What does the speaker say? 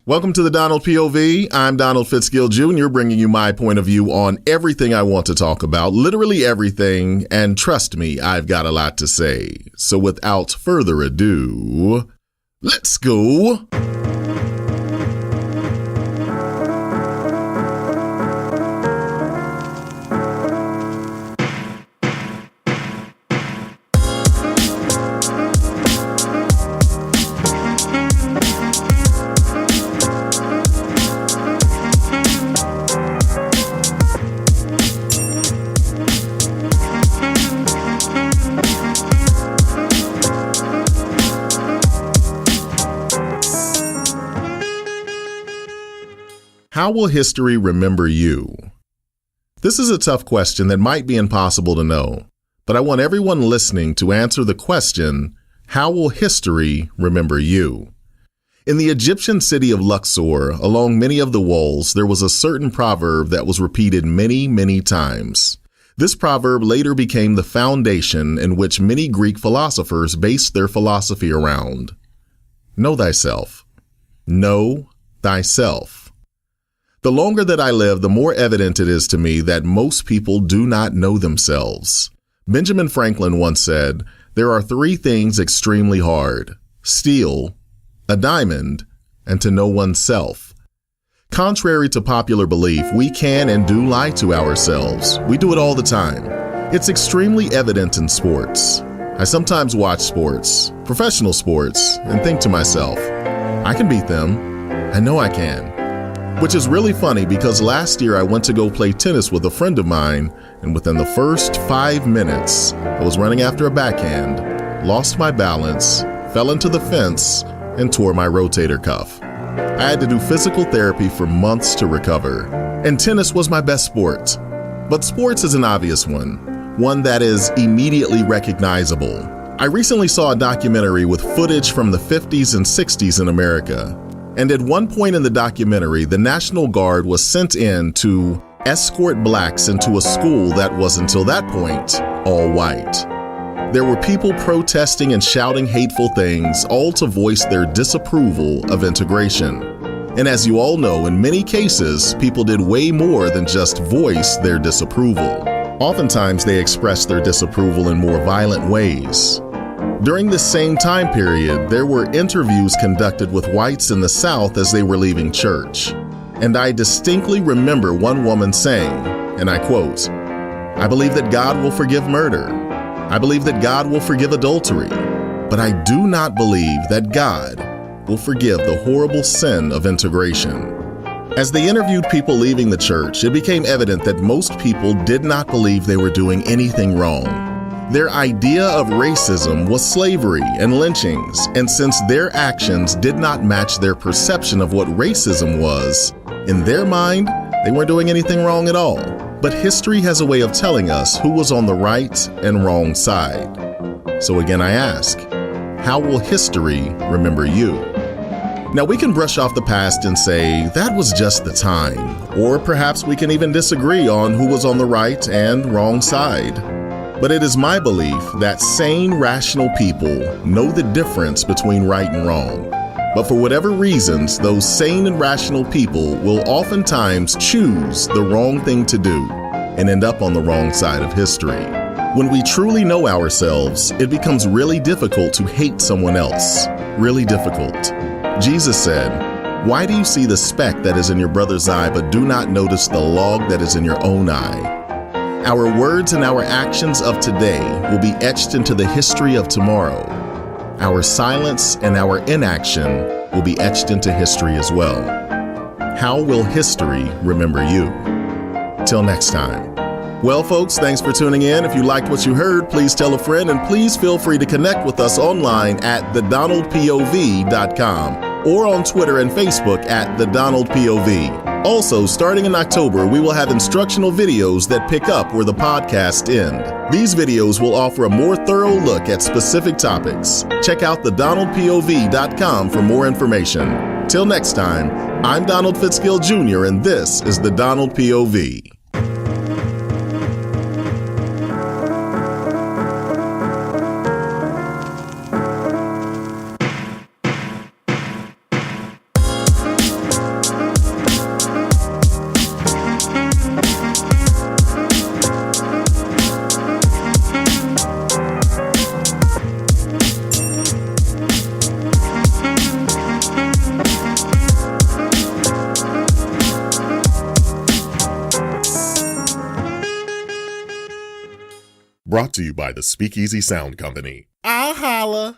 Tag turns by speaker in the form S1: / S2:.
S1: Welcome to the Donald POV. I'm Donald Fitzgill Jr., bringing you my point of view on everything I want to talk about, literally everything, and trust me, I've got a lot to say. So without further ado, let's go. How will history remember you? This is a tough question that might be impossible to know, but I want everyone listening to answer the question, how will history remember you? In the Egyptian city of Luxor, along many of the walls, there was a certain proverb that was repeated many, many times. This proverb later became the foundation in which many Greek philosophers based their philosophy around. Know thyself. Know thyself. The longer that I live, the more evident it is to me that most people do not know themselves. Benjamin Franklin once said, "There are three things extremely hard: steal, a diamond, and to know oneself." Contrary to popular belief, we can and do lie to ourselves. We do it all the time. It's extremely evident in sports. I sometimes watch sports, professional sports, and think to myself, I can beat them. I know I can. Which is really funny because last year I went to go play tennis with a friend of mine, and within the first 5 minutes, I was running after a backhand, lost my balance, fell into the fence, and tore my rotator cuff. I had to do physical therapy for months to recover, and tennis was my best sport. But sports is an obvious one that is immediately recognizable. I recently saw a documentary with footage from the 50s and 60s in America. And at one point in the documentary, the National Guard was sent in to escort blacks into a school that was, until that point, all white. There were people protesting and shouting hateful things, all to voice their disapproval of integration. And as you all know, in many cases, people did way more than just voice their disapproval. Oftentimes, they expressed their disapproval in more violent ways. During this same time period, there were interviews conducted with whites in the South as they were leaving church. And I distinctly remember one woman saying, and I quote, "I believe that God will forgive murder. I believe that God will forgive adultery. But I do not believe that God will forgive the horrible sin of integration." As they interviewed people leaving the church, it became evident that most people did not believe they were doing anything wrong. Their idea of racism was slavery and lynchings, and since their actions did not match their perception of what racism was, in their mind, they weren't doing anything wrong at all. But history has a way of telling us who was on the right and wrong side. So again, I ask, how will history remember you? Now, we can brush off the past and say, that was just the time. Or perhaps we can even disagree on who was on the right and wrong side. But it is my belief that sane, rational people know the difference between right and wrong. But for whatever reasons, those sane and rational people will oftentimes choose the wrong thing to do and end up on the wrong side of history. When we truly know ourselves, it becomes really difficult to hate someone else. Really difficult. Jesus said, "Why do you see the speck that is in your brother's eye, but do not notice the log that is in your own eye?" Our words and our actions of today will be etched into the history of tomorrow. Our silence and our inaction will be etched into history as well. How will history remember you? Till next time. Well, folks, thanks for tuning in. If you liked what you heard, please tell a friend, and please feel free to connect with us online at thedonaldpov.com or on Twitter and Facebook at thedonaldpov. Also, starting in October, we will have instructional videos that pick up where the podcasts end. These videos will offer a more thorough look at specific topics. Check out thedonaldpov.com for more information. Till next time, I'm Donald Fitzgill Jr., and this is the Donald POV. Brought to you by the Speakeasy Sound Company. I'll holla.